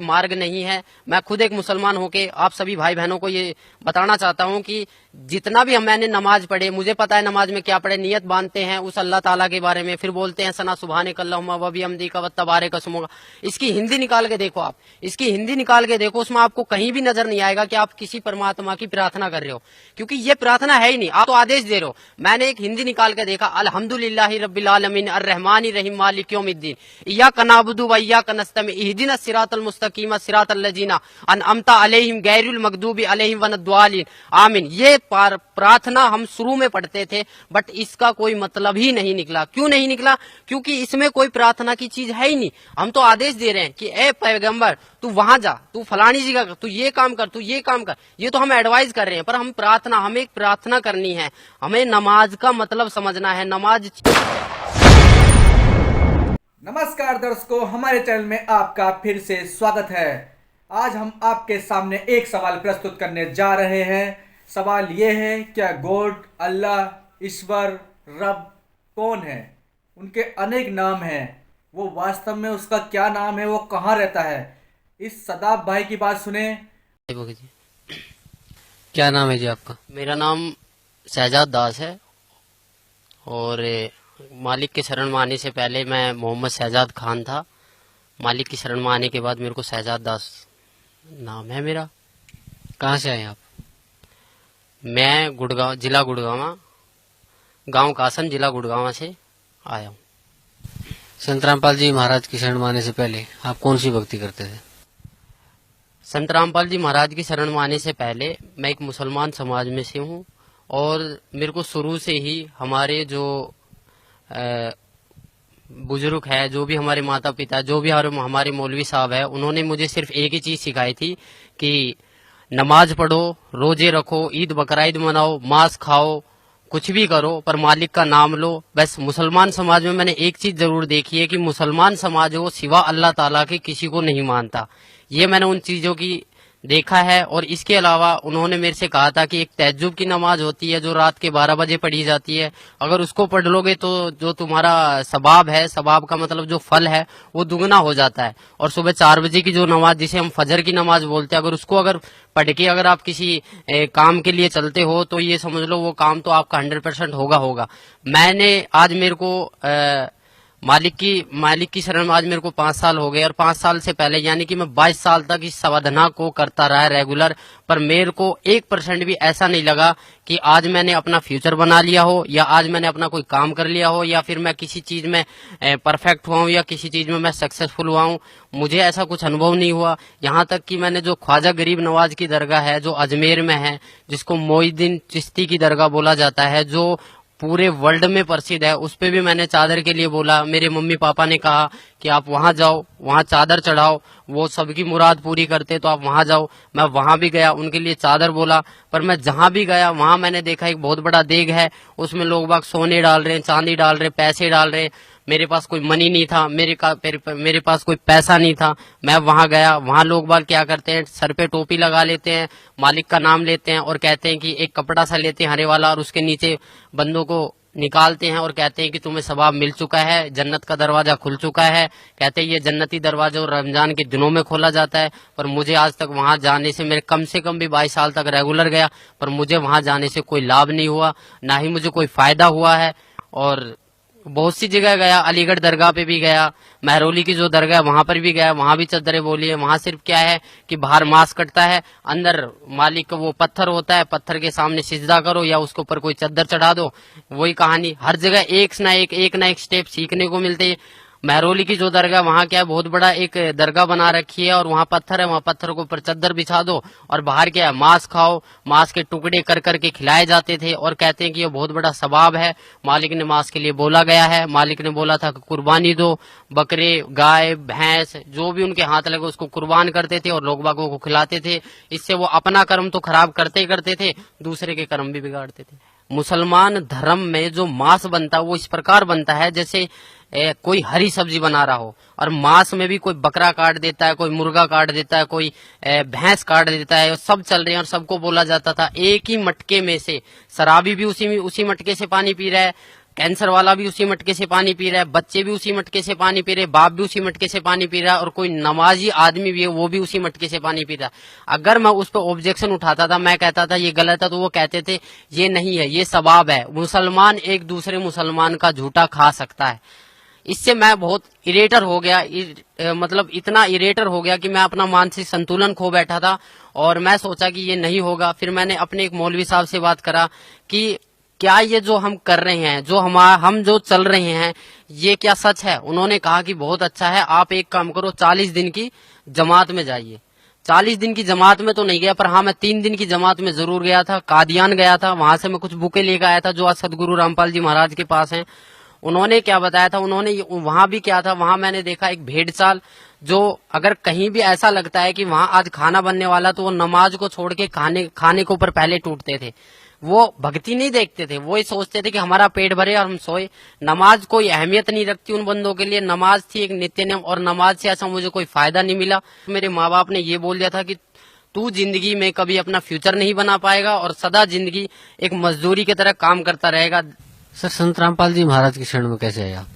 मार्ग नहीं है। मैं खुद एक मुसलमान होके आप सभी भाई बहनों को ये बताना चाहता हूँ कि जितना भी मैंने नमाज पढ़े, मुझे पता है नमाज में क्या पढ़े, नियत बांधते हैं उस अल्लाह ताला के बारे में, फिर बोलते हैं सना सुबहानक अल्लाहुम्मा व बिहम्दिका व तबारक अस्मुका। इसकी हिंदी निकाल के देखो, आप इसकी हिंदी निकाल के देखो, उसमें आपको कहीं भी नजर नहीं आएगा कि आप किसी परमात्मा की प्रार्थना कर रहे हो, क्योंकि ये प्रार्थना है ही नहीं, आप तो आदेश दे रहे हो। मैंने एक हिंदी निकाल के देखा, अल्हम्दुलिल्लाहि रब्बिल आलमीन अर्रहमानिर रहीम मालिक यौमिद्दीन इय्याका नअबुदु व इय्याका नस्तईन इहदिनस सिरातल मुस्तकीम सिरातल लजीना अनअमता अलैहिम गैरुल मगदूबी अलैहिम वनद्वालिन आमीन। ये प्रार्थना हम शुरू में पढ़ते थे, बट इसका कोई मतलब ही नहीं निकला। क्यों नहीं निकला? क्योंकि इसमें कोई प्रार्थना की चीज है ही नहीं। हम तो आदेश दे रहे हैं कि ए पैगंबर तू वहां जा, तू फलानी जगह कर, तू ये काम कर, तू ये काम कर, ये तो हम एडवाइस कर रहे हैं। पर हम प्रार्थना, हमें एक प्रार्थना करनी है, हमें नमाज का मतलब समझना है। नमाज। नमस्कार दर्शकों, हमारे चैनल में आपका फिर से स्वागत है। आज हम आपके सामने एक सवाल प्रस्तुत करने जा रहे हैं। सवाल ये है, क्या गॉड, अल्लाह, ईश्वर, रब कौन है? उनके अनेक नाम हैं, वो वास्तव में उसका क्या नाम है, वो कहाँ रहता है? इस सदाब भाई की बात सुने। क्या नाम है जी आपका? मेरा नाम शहजाद दास है और मालिक की शरण में आने से पहले मैं मोहम्मद शहजाद खान था। मालिक की शरण में आने के बाद मेरे को शहजाद दास नाम है मेरा। कहाँ से आए आप? मैं गुड़गांव, जिला गुड़गांव, गांव कासन, जिला गुड़गांव से आया हूँ। संत रामपाल जी महाराज की शरण में आने से पहले आप कौन सी भक्ति करते थे? संत रामपाल जी महाराज की शरण में आने से पहले मैं एक मुसलमान समाज में से हूँ और मेरे को शुरू से ही हमारे जो बुजुर्ग है, जो भी हमारे माता पिता, जो भी हमारे मौलवी साहब है, उन्होंने मुझे सिर्फ एक ही चीज सिखाई थी कि नमाज पढ़ो, रोजे रखो, ईद बकरा ईद मनाओ, मांस खाओ, कुछ भी करो, पर मालिक का नाम लो। बस मुसलमान समाज में मैंने एक चीज जरूर देखी है कि मुसलमान समाज वो सिवा अल्लाह ताला के किसी को नहीं मानता। ये मैंने उन चीजों की देखा है। और इसके अलावा उन्होंने मेरे से कहा था कि एक तहज्जुद की नमाज होती है जो रात के 12 बजे पढ़ी जाती है, अगर उसको पढ़ लोगे तो जो तुम्हारा सबाब है, सबाब का मतलब जो फल है वो दुगना हो जाता है। और सुबह 4 बजे की जो नमाज, जिसे हम फजर की नमाज बोलते हैं, अगर पढ़ के अगर आप किसी काम के लिए चलते हो तो ये समझ लो वो काम तो आपका 100% होगा। मैंने आज मेरे को मालिक की शरण में आज मेरे को 5 साल हो गए और 5 साल से पहले यानी कि मैं 22 साल तक इस साधना को करता रहा रेगुलर, पर मेरे को 1% भी ऐसा नहीं लगा कि आज मैंने अपना फ्यूचर बना लिया हो या आज मैंने अपना कोई काम कर लिया हो या फिर मैं किसी चीज में परफेक्ट हुआ हूँ या किसी चीज में मैं सक्सेसफुल हुआ हूँ। मुझे ऐसा कुछ अनुभव नहीं हुआ। यहाँ तक कि मैंने जो ख्वाजा गरीब नवाज की दरगाह है जो अजमेर में है, जिसको मोइनुद्दीन चिश्ती की दरगाह बोला जाता है, जो पूरे वर्ल्ड में प्रसिद्ध है, उस पे भी मैंने चादर के लिए बोला। मेरे मम्मी पापा ने कहा कि आप वहां जाओ, वहां चादर चढ़ाओ, वो सबकी मुराद पूरी करते, तो आप वहां जाओ। मैं वहां भी गया, उनके लिए चादर बोला। पर मैं जहां भी गया वहां मैंने देखा एक बहुत बड़ा देग है, उसमें लोग बाग सोने डाल रहे हैं, चांदी डाल रहे हैं, पैसे डाल रहे हैं। मेरे पास कोई मनी नहीं था, मेरे पास कोई पैसा नहीं था। मैं वहां गया, वहां लोग बाग क्या करते हैं, सर पे टोपी लगा लेते हैं, मालिक का नाम लेते हैं और कहते हैं कि एक कपड़ा सा लेते हैं हरे वाला और उसके नीचे बंदों को निकालते हैं और कहते हैं कि तुम्हें सवाब मिल चुका है, जन्नत का दरवाजा खुल चुका है। कहते हैं ये जन्नती दरवाजा रमजान के दिनों में खोला जाता है। पर मुझे आज तक वहां जाने से, मेरे कम से कम भी 22 साल तक रेगुलर गया, पर मुझे वहां जाने से कोई लाभ नहीं हुआ, ना ही मुझे कोई फायदा हुआ है। और बहुत सी जगह गया, अलीगढ़ दरगाह पे भी गया, महरौली की जो दरगाह है वहां पर भी गया, वहां भी चद्दरें बोली है। वहां सिर्फ क्या है कि बाहर मांस कटता है, अंदर मालिक का वो पत्थर होता है, पत्थर के सामने सिजदा करो या उसके ऊपर कोई चद्दर चढ़ा दो, वही कहानी। हर जगह एक ना एक स्टेप सीखने को मिलते हैं। महरौली की जो दरगाह, वहां क्या है, बहुत बड़ा एक दरगाह बना रखी है और वहां पत्थर है, वहां पत्थर के ऊपर चद्दर बिछा दो और बाहर क्या है, मांस खाओ, मांस के टुकड़े कर करके खिलाए जाते थे और कहते हैं कि ये बहुत बड़ा सवाब है। मालिक ने मांस के लिए बोला गया है, मालिक ने बोला था कि कुर्बानी दो, बकरे, गाय, भैंस जो भी उनके हाथ लगे उसको कुर्बान करते थे और लोग बागों को खिलाते थे। इससे वो अपना कर्म तो खराब करते ही करते थे, दूसरे के कर्म भी बिगाड़ते थे। मुसलमान धर्म में जो मांस बनता है वो इस प्रकार बनता है जैसे कोई हरी सब्जी बना रहा हो, और मांस में भी कोई बकरा काट देता है, कोई मुर्गा काट देता है, कोई भैंस काट देता है, सब चल रहे हैं और सबको बोला जाता था एक ही मटके में से। शराबी भी उसी मटके से पानी पी रहा है, कैंसर वाला भी उसी मटके से पानी पी रहा है, बच्चे भी उसी मटके से पानी पी रहे, बाप भी उसी मटके से पानी पी रहा है, और कोई नमाजी आदमी भी है वो भी उसी मटके से पानी पी रहा है। अगर मैं उस पर ऑब्जेक्शन उठाता था, मैं कहता था ये गलत है, तो वो कहते थे ये नहीं है, ये सवाब है, मुसलमान एक दूसरे मुसलमान का झूठा खा सकता है। इससे मैं बहुत इरेटर हो गया, मतलब इतना इरेटर हो गया कि मैं अपना मानसिक संतुलन खो बैठा था, और मैं सोचा कि ये नहीं होगा। फिर मैंने अपने एक मौलवी साहब से बात करा कि क्या ये जो हम कर रहे हैं, जो हम जो चल रहे हैं, ये क्या सच है। उन्होंने कहा कि बहुत अच्छा है, आप एक काम करो, 40 दिन की जमात में जाइए। 40 दिन की जमात में तो नहीं गया, पर हाँ मैं 3 दिन की जमात में जरूर गया था। कादियान गया था, वहां से मैं कुछ बुकें लेकर आया था जो सदगुरु रामपाल जी महाराज के पास हैं। उन्होंने क्या बताया था, उन्होंने वहां भी क्या था, वहां मैंने देखा एक भेड़चाल, जो अगर कहीं भी ऐसा लगता है कि वहां आज खाना बनने वाला, तो वो नमाज को छोड़ के खाने के ऊपर पहले टूटते थे। वो भक्ति नहीं देखते थे, वो ही सोचते थे कि हमारा पेट भरे और हम सोए। नमाज कोई अहमियत नहीं रखती उन बंदों के लिए। नमाज थी एक नित्य नियम, और नमाज से ऐसा मुझे कोई फायदा नहीं मिला। मेरे माँ बाप ने ये बोल दिया था कि तू जिंदगी में कभी अपना फ्यूचर नहीं बना पाएगा, और सदा जिंदगी एक मजदूरी की तरह काम करता रहेगा। सर, संत रामपाल जी महाराज की शरण में कैसे आए आप?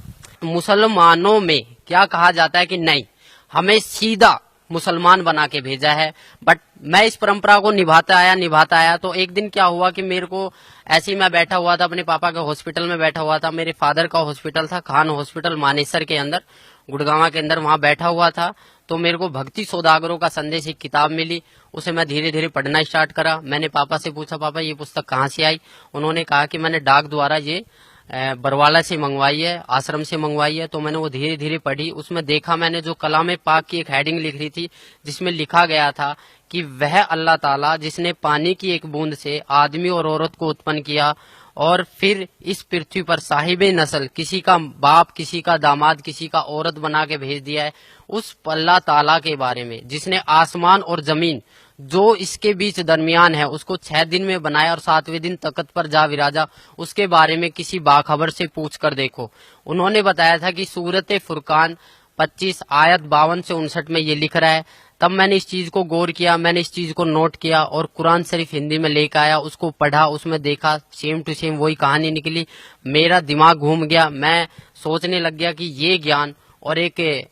मुसलमानों में क्या कहा जाता है कि नहीं, हमें सीधा मुसलमान बना के भेजा है, बट मैं इस परंपरा को निभाता आया। तो एक दिन क्या हुआ कि मेरे को ऐसे ही मैं बैठा हुआ था, अपने पापा के हॉस्पिटल में बैठा हुआ था। मेरे फादर का हॉस्पिटल था खान हॉस्पिटल मानेसर के अंदर, गुड़गांव के अंदर, वहां बैठा हुआ था। तो मेरे को भक्ति सौदागरों का संदेश एक किताब मिली, उसे मैं धीरे धीरे पढ़ना स्टार्ट करा। मैंने पापा से पूछा, पापा ये पुस्तक कहाँ से आई? उन्होंने कहा कि मैंने डाक द्वारा ये बरवाला से मंगवाई है, आश्रम से मंगवाई है। तो मैंने वो धीरे धीरे पढ़ी। उसमें देखा मैंने, जो कलाम पाक की एक हेडिंग लिख रही थी, जिसमें लिखा गया था कि वह अल्लाह ताला जिसने पानी की एक बूंद से आदमी और औरत को उत्पन्न किया, और फिर इस पृथ्वी पर साहिबे नस्ल, किसी का बाप, किसी का दामाद, किसी का औरत बना के भेज दिया है, उस अल्लाह ताला के बारे में, जिसने आसमान और जमीन जो इसके बीच दरमियान है उसको 6 दिन में बनाया, और 7वें दिन तख्त पर जा विराजा, उसके बारे में किसी बाखबर से पूछ कर देखो। उन्होंने बताया था कि सूरत फुरकान 25 आयत 52 से 59 में ये लिख रहा है। तब मैंने इस चीज को गौर किया, मैंने इस चीज को नोट किया, और कुरान शरीफ हिंदी में लेकर आया, उसको पढ़ा, उसमें देखा, सेम टू सेम वही कहानी निकली। मेरा दिमाग घूम गया, मैं सोचने लग गया कि ये ज्ञान और एक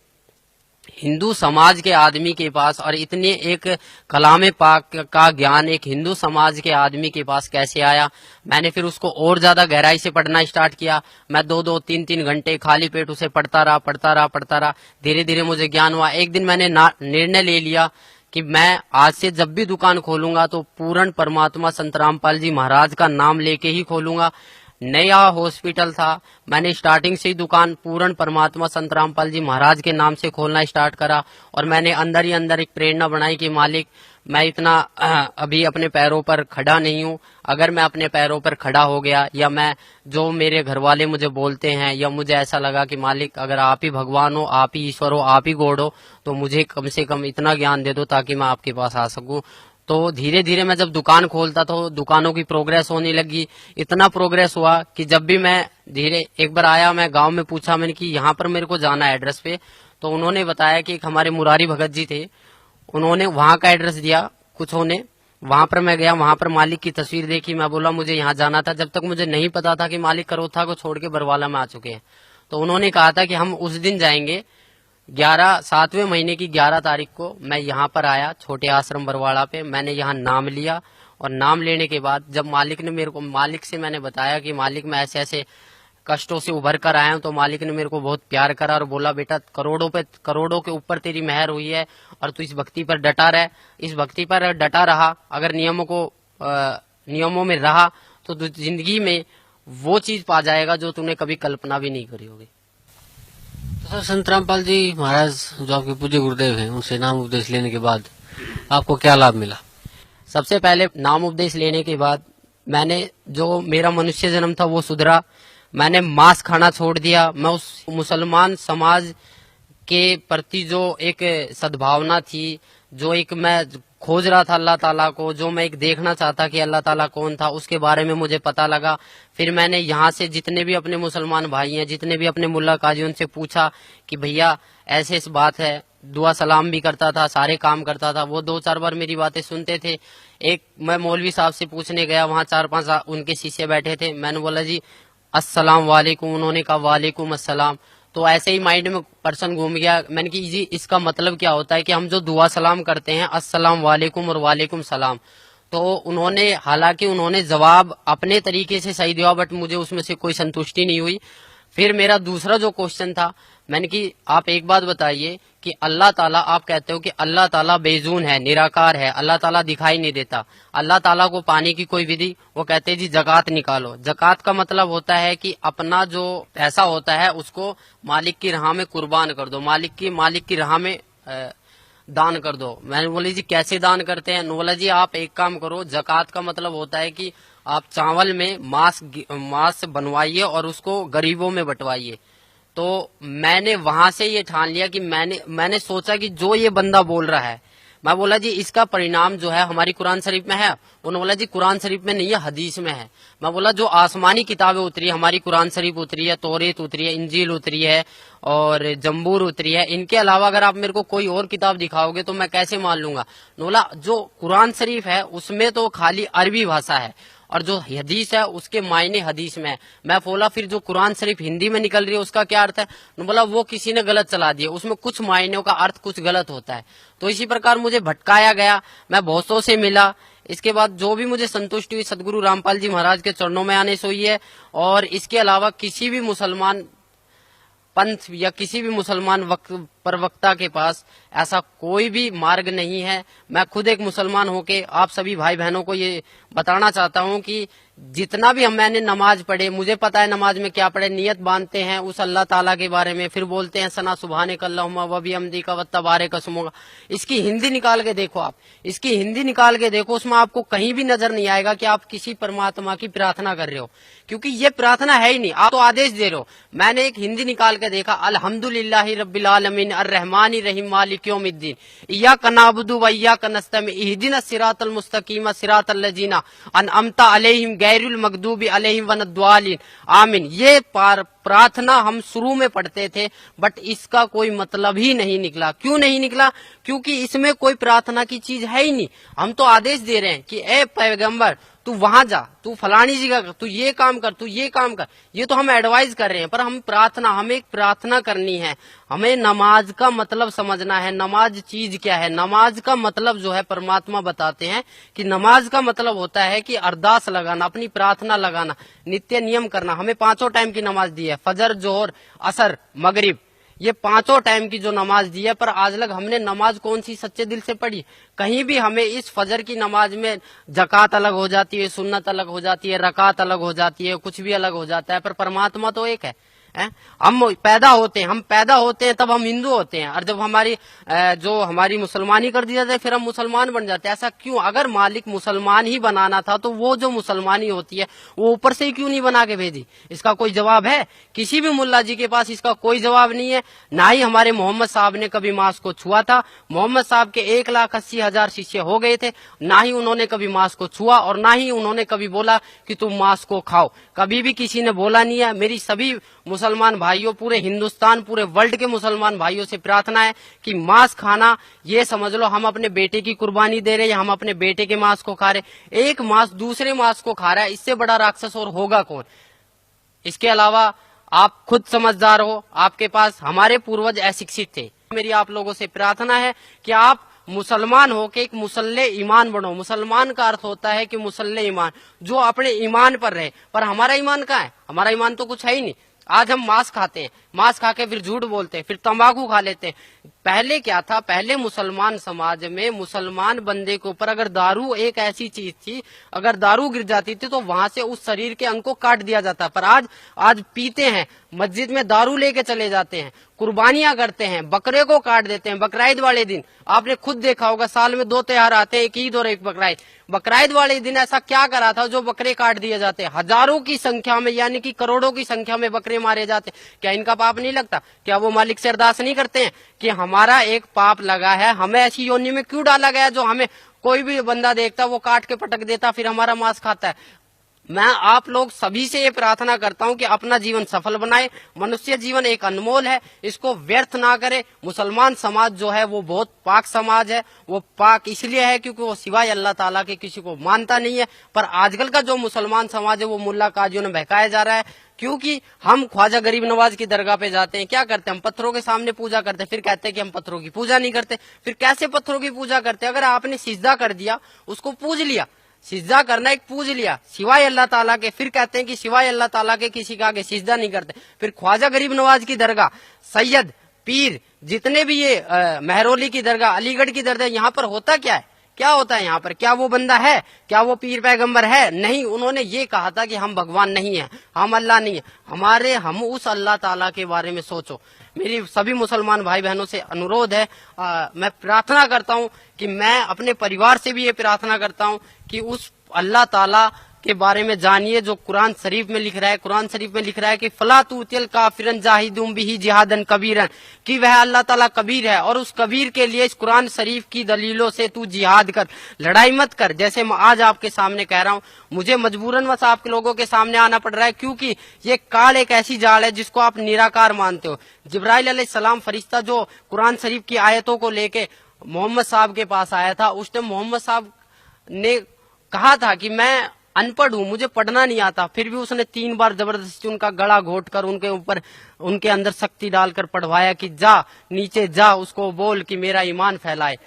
हिंदू समाज के आदमी के पास, और इतने एक कलाम पाक का ज्ञान एक हिंदू समाज के आदमी के पास कैसे आया। मैंने फिर उसको और ज्यादा गहराई से पढ़ना स्टार्ट किया। मैं 2-2, 3-3 घंटे खाली पेट उसे पढ़ता रहा। धीरे धीरे मुझे ज्ञान हुआ। एक दिन मैंने निर्णय ले लिया कि मैं आज से जब भी दुकान खोलूंगा तो पूर्ण परमात्मा संत रामपाल जी महाराज का नाम लेके ही खोलूंगा। नया हॉस्पिटल था, मैंने स्टार्टिंग से ही दुकान पूर्ण परमात्मा संत रामपाल जी महाराज के नाम से खोलना स्टार्ट करा। और मैंने अंदर ही अंदर एक प्रेरणा बनाई कि मालिक, मैं इतना अभी अपने पैरों पर खड़ा नहीं हूँ। अगर मैं अपने पैरों पर खड़ा हो गया, या मैं जो मेरे घर वाले मुझे बोलते हैं, या मुझे ऐसा लगा कि मालिक अगर आप ही भगवान हो, आप ही ईश्वर हो, आप ही गॉड हो, तो मुझे कम से कम इतना ज्ञान दे दो ताकि मैं आपके पास आ सकूं। तो धीरे धीरे मैं जब दुकान खोलता तो दुकानों की प्रोग्रेस होने लगी। इतना प्रोग्रेस हुआ कि जब भी मैं धीरे, एक बार आया मैं गांव में, पूछा मैंने कि यहाँ पर मेरे को जाना है एड्रेस पे। तो उन्होंने बताया कि एक हमारे मुरारी भगत जी थे, उन्होंने वहां का एड्रेस दिया कुछ होने। वहां पर मैं गया, वहां पर मालिक की तस्वीर देखी, मैं बोला मुझे यहाँ जाना था। जब तक मुझे नहीं पता था कि मालिक करोथा को छोड़ के बरवाला में आ चुके हैं। तो उन्होंने कहा था कि हम उस दिन जाएंगे, 7वें महीने की 11 तारीख को मैं यहाँ पर आया, छोटे आश्रम बरवाड़ा पे। मैंने यहाँ नाम लिया, और नाम लेने के बाद जब मालिक से मैंने बताया कि मालिक मैं ऐसे ऐसे कष्टों से उभर कर आया हूँ, तो मालिक ने मेरे को बहुत प्यार करा और बोला, बेटा करोड़ों के ऊपर तेरी मेहर हुई है, और तू इस भक्ति पर डटा रह, इस भक्ति पर डटा रहा। अगर नियमों में रहा तो तू जिंदगी में वो चीज पा जाएगा जो तूने कभी कल्पना भी नहीं करी होगी। तो सर, संत रामपाल जी महाराज जो आपके पूज्य गुरुदेव हैं, उनसे नाम उपदेश लेने के बाद आपको क्या लाभ मिला? सबसे पहले नाम उपदेश लेने के बाद मैंने, जो मेरा मनुष्य जन्म था वो सुधरा। मैंने मांस खाना छोड़ दिया। मैं उस मुसलमान समाज के प्रति जो एक सद्भावना थी, जो एक मैं खोज रहा था अल्लाह ताला को, जो मैं एक देखना चाहता कि अल्लाह ताला कौन था, उसके बारे में मुझे पता लगा। फिर मैंने यहाँ से जितने भी अपने मुसलमान भाई हैं, जितने भी अपने मुल्ला काजी, उनसे पूछा कि भैया ऐसे इस बात है। दुआ सलाम भी करता था, सारे काम करता था। वो 2-4 बार मेरी बातें सुनते थे। एक मैं मौलवी साहब से पूछने गया, वहाँ 4-5 उनके शिष्य बैठे थे। मैंने बोला जी अस्सलाम वालेकुम, उन्होंने कहा वालेकुम अस्सलाम। तो ऐसे ही माइंड में पर्सन घूम गया। मैंने कि जी इसका मतलब क्या होता है कि हम जो दुआ सलाम करते हैं अस्सलाम वालेकुम और वालेकुम सलाम। तो उन्होंने, हालांकि उन्होंने जवाब अपने तरीके से सही दिया, बट मुझे उसमें से कोई संतुष्टि नहीं हुई। फिर मेरा दूसरा जो क्वेश्चन था, मैंने कि आप एक बात बताइए कि अल्लाह ताला, आप कहते हो कि अल्लाह ताला बेजून है, निराकार है, अल्लाह ताला दिखाई नहीं देता, अल्लाह ताला को पाने की कोई विधि? वो कहते हैं जी जकात निकालो। जकात का मतलब होता है कि अपना जो पैसा होता है उसको मालिक की राह में कुर्बान कर दो, मालिक की राह में दान कर दो। मैंने बोली जी कैसे दान करते हैं? बोला जी आप एक काम करो, जकात का मतलब होता है कि आप चावल में मांस बनवाइए और उसको गरीबों में बंटवाइए। तो मैंने वहां से ये ठान लिया कि मैंने सोचा कि जो ये बंदा बोल रहा है, मैं बोला जी इसका परिणाम जो है हमारी कुरान शरीफ में है? उन्होंने बोला जी कुरान शरीफ में नहीं है, हदीस में है। मैं बोला जो आसमानी किताबें उतरी है, हमारी कुरान शरीफ उतरी है, तौरेत उतरी है, इंजील उतरी है और जम्बूर उतरी है, इनके अलावा अगर आप मेरे को कोई और किताब दिखाओगे तो मैं कैसे मान लूंगा? बोला जो कुरान शरीफ है उसमें तो खाली अरबी भाषा है और जो हदीस है उसके मायने हदीस में है। मैं बोला फिर जो कुरान शरीफ हिंदी में निकल रही है उसका क्या अर्थ है? बोला वो किसी ने गलत चला दिया, उसमें कुछ मायनों का अर्थ कुछ गलत होता है। तो इसी प्रकार मुझे भटकाया गया, मैं बहुतों से मिला। इसके बाद जो भी मुझे संतुष्टि हुई सदगुरु रामपाल जी महाराज के चरणों में आने से हुई है। और इसके अलावा किसी भी मुसलमान पंथ या किसी भी मुसलमान प्रवक्ता के पास ऐसा कोई भी मार्ग नहीं है। मैं खुद एक मुसलमान होके आप सभी भाई बहनों को ये बताना चाहता हूँ कि जितना भी मैंने नमाज पढ़े, मुझे पता है नमाज में क्या पढ़े, नियत बांधते हैं उस अल्लाह ताला के बारे में, फिर बोलते हैं सना सुभानक अल्लाहुम्मा व बिहम्दिका व तबारक अस्मुका। इसकी हिंदी निकाल के देखो, आप इसकी हिंदी निकाल के देखो, उसमें आपको कहीं भी नजर नहीं आएगा कि आप किसी परमात्मा की प्रार्थना कर रहे हो, क्योंकि ये प्रार्थना है ही नहीं, आप तो आदेश दे रहे हो। मैंने एक हिंदी निकाल के देखा, अल्हम्दुलिल्लाहि रब्बिल आलमीन अर्रहमानि रहीम मालिक यौमिद्दीन इय्याका नअबुदु व इय्याका नस्तईन इहदिनस सिरातल मुस्तकीम सिरातल लजीना अनअमता अलैहिम गैरुल मगदूबी अलैहिम वनद्वालिन आमीन। ये प्रार्थना हम शुरू में पढ़ते थे, बट इसका कोई मतलब ही नहीं निकला। क्यों नहीं निकला? क्योंकि इसमें कोई प्रार्थना की चीज है ही नहीं। हम तो आदेश दे रहे हैं कि ए पैगंबर तू वहां जा, तू फलानी जगह कर, तू ये काम कर, तू ये काम कर, ये तो हम एडवाइस कर रहे हैं। पर हमें एक प्रार्थना करनी है, हमें नमाज का मतलब समझना है। नमाज चीज क्या है? नमाज का मतलब जो है परमात्मा बताते हैं कि नमाज का मतलब होता है कि अरदास लगाना, अपनी प्रार्थना लगाना, नित्य नियम करना। हमें 5 टाइम की नमाज दी है, फजर, जोहर, असर, मगरिब, ये 5 टाइम की जो नमाज दी है। पर आज लग हमने नमाज कौन सी सच्चे दिल से पढ़ी? कहीं भी हमें इस फजर की नमाज में जकात अलग हो जाती है, सुन्नत अलग हो जाती है, रकात अलग हो जाती है, कुछ भी अलग हो जाता है, पर परमात्मा तो एक है। हम पैदा होते हैं तब हम हिंदू होते हैं, और जब हमारी मुसलमानी कर दी जाती है फिर हम मुसलमान बन जाते हैं। ऐसा क्यों? अगर मालिक मुसलमान ही बनाना था तो वो जो मुसलमानी होती है वो ऊपर से ही क्यों नहीं बना के भेजी? इसका कोई जवाब है? किसी भी मुल्ला जी के पास इसका कोई जवाब नहीं है। ना ही हमारे मोहम्मद साहब ने कभी मांस को छुआ था। मोहम्मद साहब के 1,80,000 शिष्य हो गए थे, ना ही उन्होंने कभी मांस को छुआ और ना ही उन्होंने कभी बोला कि तुम मांस को खाओ। कभी भी किसी ने बोला नहीं है। मेरी सभी मुसलमान भाइयों, पूरे हिंदुस्तान, पूरे वर्ल्ड के मुसलमान भाइयों से प्रार्थना है कि मांस खाना, ये समझ लो हम अपने बेटे की कुर्बानी दे रहे हैं, हम अपने बेटे के मांस को खा रहे। एक मांस दूसरे मांस को खा रहा है, इससे बड़ा राक्षस और होगा कौन? इसके अलावा आप खुद समझदार हो, आपके पास हमारे पूर्वज अशिक्षित थे। मेरी आप लोगों से प्रार्थना है कि आप मुसलमान हो के एक मुसल्ले ईमान बनो। मुसलमान का अर्थ होता है कि मुसल्ले ईमान, जो अपने ईमान पर रहे। पर हमारा ईमान कहाँ है? हमारा ईमान तो कुछ है ही नहीं। आज हम मांस खाते हैं, मांस खा के फिर झूठ बोलते हैं, फिर तंबाकू खा लेते हैं। पहले क्या था? पहले मुसलमान समाज में मुसलमान बंदे के ऊपर अगर दारू एक ऐसी चीज थी, अगर दारू गिर जाती थी तो वहां से उस शरीर के अंग को काट दिया जाता। पर आज पीते हैं, मस्जिद में दारू लेके चले जाते हैं, कुर्बानियां करते हैं, बकरे को काट देते हैं। बकराईद वाले दिन आपने खुद देखा होगा, साल में 2 त्योहार आते हैं, एक ईद और एक बकराईद। बकराईद वाले दिन ऐसा क्या करा था जो बकरे काट दिए जाते हैं? हजारों की संख्या में, यानी कि करोड़ों की संख्या में बकरे मारे जाते। क्या इनका पाप नहीं लगता? क्या वो मालिक से अरदास नहीं करते हैं कि हमारा एक पाप लगा है, हमें ऐसी योनि में क्यों डाला गया जो हमें कोई भी बंदा देखता वो काट के पटक देता, फिर हमारा मांस खाता है? मैं आप लोग सभी से ये प्रार्थना करता हूं कि अपना जीवन सफल बनाए। मनुष्य जीवन एक अनमोल है, इसको व्यर्थ ना करे। मुसलमान समाज जो है वो बहुत पाक समाज है। वो पाक इसलिए है क्योंकि वो सिवाय अल्लाह ताला के किसी को मानता नहीं है। पर आजकल का जो मुसलमान समाज है वो मुल्ला काजियों ने बहकाया जा रहा है। क्योंकि हम ख्वाजा गरीब नवाज की दरगाह पे जाते हैं, क्या करते हैं, हम पत्थरों के सामने पूजा करते हैं, फिर कहते हैं कि हम पत्थरों की पूजा नहीं करते। फिर कैसे पत्थरों की पूजा करते हैं? अगर आपने सिजदा कर दिया, उसको पूज लिया, सिजदा करना एक पूज लिया सिवाय अल्लाह ताला के, फिर कहते हैं कि सिवाय अल्लाह ताला के किसी का आगे सिजदा नहीं करते। फिर ख्वाजा गरीब नवाज की दरगाह, सैयद, पीर, जितने भी ये महरौली की दरगाह, अलीगढ़ की दरगाह, यहाँ पर होता क्या है? क्या होता है यहाँ पर? क्या वो बंदा है? क्या वो पीर पैगंबर है? नहीं, उन्होंने ये कहा था कि हम भगवान नहीं है, हम अल्लाह नहीं है, हम उस अल्लाह ताला के बारे में सोचो। मेरी सभी मुसलमान भाई बहनों से अनुरोध है, मैं प्रार्थना करता हूँ कि मैं अपने परिवार से भी ये प्रार्थना करता हूँ कि उस अल्लाह ताला के बारे में जानिए जो कुरान शरीफ में लिख रहा है। कुरान शरीफ में लिख रहा है कि फला तूतिल काफिरन जाहिदुम बिही जिहादन कबीरन, कि वह अल्लाह ताला कबीर है और उस कबीर के लिए इस कुरान शरीफ की दलीलों से तू जिहाद कर, लड़ाई मत कर। जैसे मैं आज आपके सामने कह रहा हूँ, मुझे मजबूरन बस आप लोगों के सामने आना पड़ रहा है, क्योंकि ये काल एक ऐसी जाल है जिसको आप निराकार मानते हो। जिब्राइल अलैहिस्सलाम फरिश्ता जो कुरान शरीफ की आयतों को लेके मोहम्मद साहब के पास आया था, उस टाइम मोहम्मद साहब ने कहा था कि मैं अनपढ़ हूँ, मुझे पढ़ना नहीं आता, फिर भी उसने 3 बार जबरदस्ती उनका गला घोट कर उनके ऊपर, उनके अंदर शक्ति डालकर पढ़वाया कि जा नीचे जा, उसको बोल कि मेरा ईमान फैलाए,